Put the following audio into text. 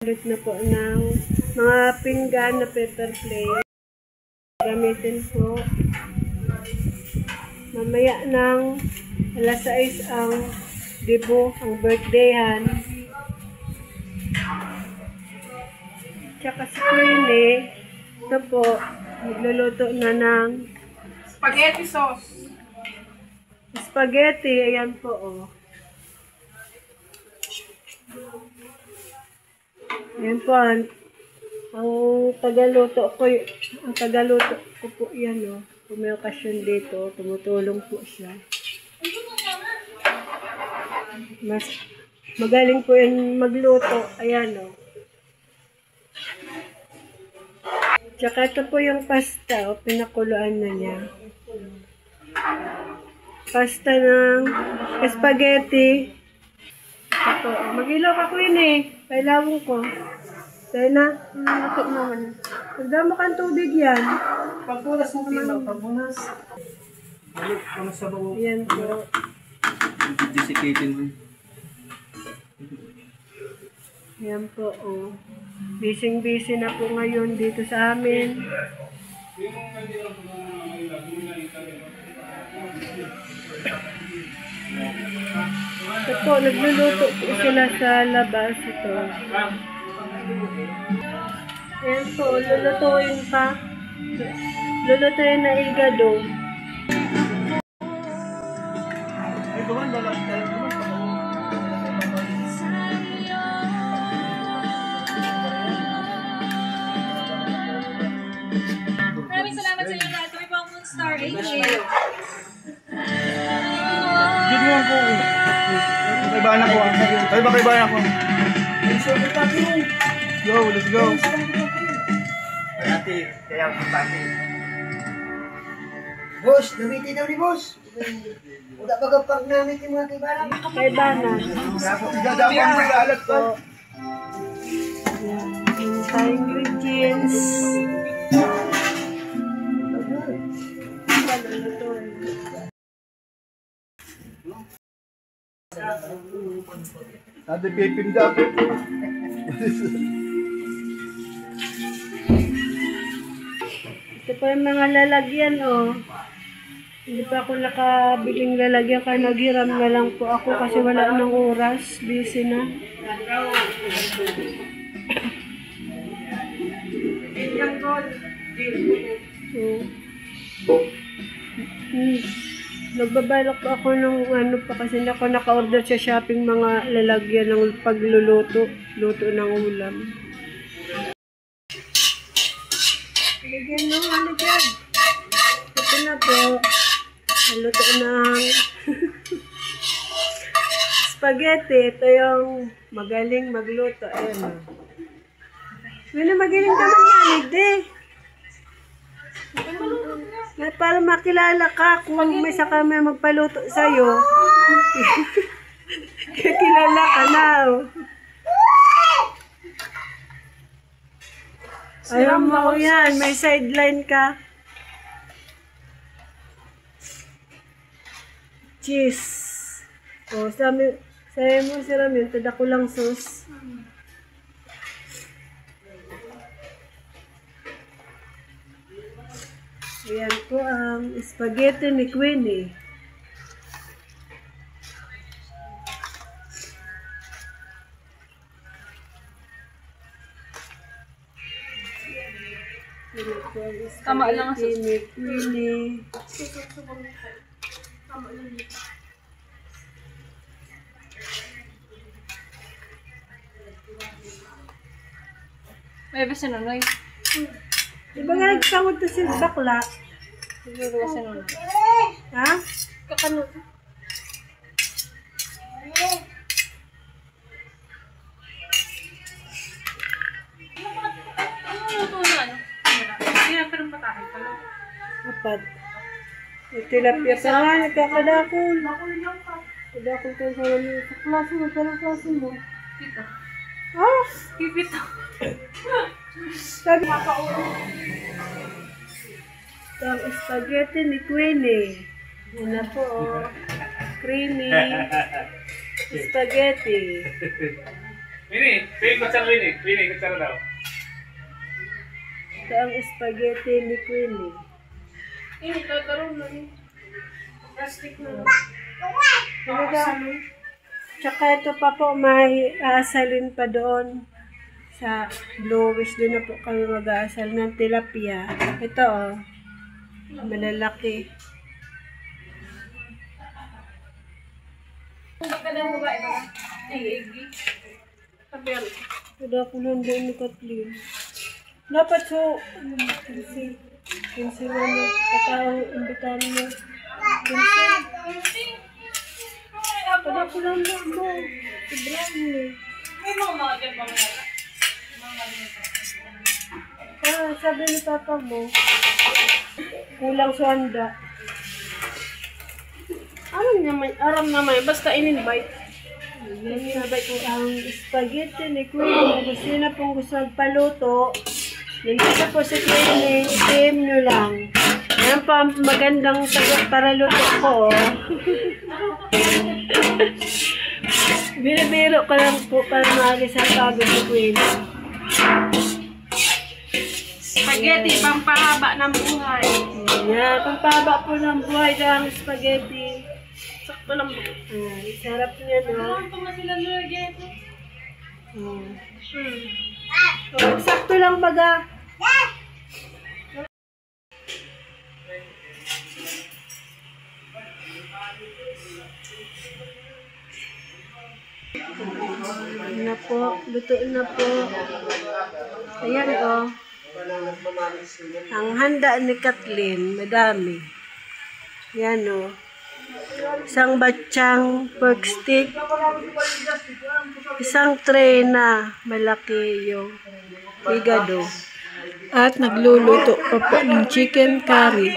Ulit na po ng mga pinggan na paper plate. Gamitin po. Mamaya ng alas 6 ang debo, ang birthdayhan. Tsaka si Queenie, ito po, magluluto na ng spaghetti sauce. Spaghetti, ayan po, oh. Ayan po, ang tagaluto ko po yan, oh. Kung may okasyon dito, tumutulong po siya. Mas magaling po yan magluto, ayan, oh. Tsaka ito po yung pasta, oh, pinakuluan na niya. Pasta ng spaghetti. Ito, mag-ilaw ka ko yun eh. Pailawin ko. Tayo na. Ito naman. Pagdamo kang tubig yan. Pagbunas mo pinaw, pagbunas. Ano sa bawo? Yan po. Desiccated mo. Yan po, oh. Busy na po ngayon dito sa amin. Ito po, nagluluto po sila sa labas ito. Ayan po, lulutuin pa. Lulutuin na igado. Ay, duman, dalang duman. Maraming salamat sa inyo lahat. Kami po ang Moonstar 88. Dito mo ako. Kaibahan ako. Kaibahan ako. Let's go. Ate, kaya ang pati. Boss, gamitin daw ni boss. Wala ba kapag namit yung mga kaibahan? Kay Bana. Dadapang mo sa alat ko. Yan. Yung sa ingredients. Sabi pipim dapat. Ito pa yung mga lalagyan, oh. Hindi pa ako nakabiling lalagyan, kaya naghiram na lang po ako kasi wala nang oras. Busy na. Nagbabalak pa ako ng ano pa kasi ako naka-order sa shopping mga lalagyan ng pagluluto. Luto ng ulam. Lagyan mo, halagyan. Ito na po. Luto ng spaghetti. Ito yung magaling magluto. Ayan o. Wala magaling ka man yan, hindi. Para makilala ka kung may saka may magpaluto sa'yo. Kilala ka na. Oh. Ayaw mo yan. May sideline ka. Cheese. O, sabi mo si Ramin, tada ko lang sauce. Ayan po ang spaghetti ni Queenie. Tama lang ang sauce. Ni Queenie. Tama lang. May basta nunoy. Di ba nga nagpangod to si bakla? Siguro kasi nunoy. Ha? Kakano. Ano na ano? Hindi na pero patahay pala. Apat. Yung tilapia pa nga, nagkakadakol. Kadakol ka sa klase mo, parang klase mo. Dito. Ah! Pipito. Sabi ang spaghetti ni Queenie. Yan na po, oh. Creamy spaghetti. Winnie, kutsara Winnie. Winnie, kutsara daw. Ito ang spaghetti ni Queenie. Ini, tatarong na ni. Plastic na. Tsaka ito pa po, may aasalin pa doon sa bluish. Doon na po kami mag-aasal ng tilapia. Ito oh, malalaki. Kung baka lang mo ba, iba? Igi. Sabi yan. Ito ako nandun ni Kathleen. Dapat so, kinsi mo na, katawang imbitan mo. Kinsi. Ito ako nandun mo. Sobrang eh. May mga dyan ba mga? Sabi ni Papa mo, kulang sa handa. Aram naman, basta in-invite. Yan sabi ko ang spaghetti ni Queenie. Gusto na pong gusto magpaluto. Nandito po si Queenie. I-PM nyo lang. Yan pa magandang tagot para luto ko. Oh. Biro-biro ko lang po para maalis ang pagod ni Queenie. Spaghetti, pampahaba ng buhay. Yan, pampaba po ng buhay ang spaghetti. Sakto lang po. Sarap niya, no? Ito nga sila nilagyan. Sakto lang baga. Na po, luto na po. Ayan oh. Ang handa ni Kathleen, madami. Yan oh. Isang batsyang pork stick. Isang tray na malaki yung higado. At nagluluto pa po ng chicken curry.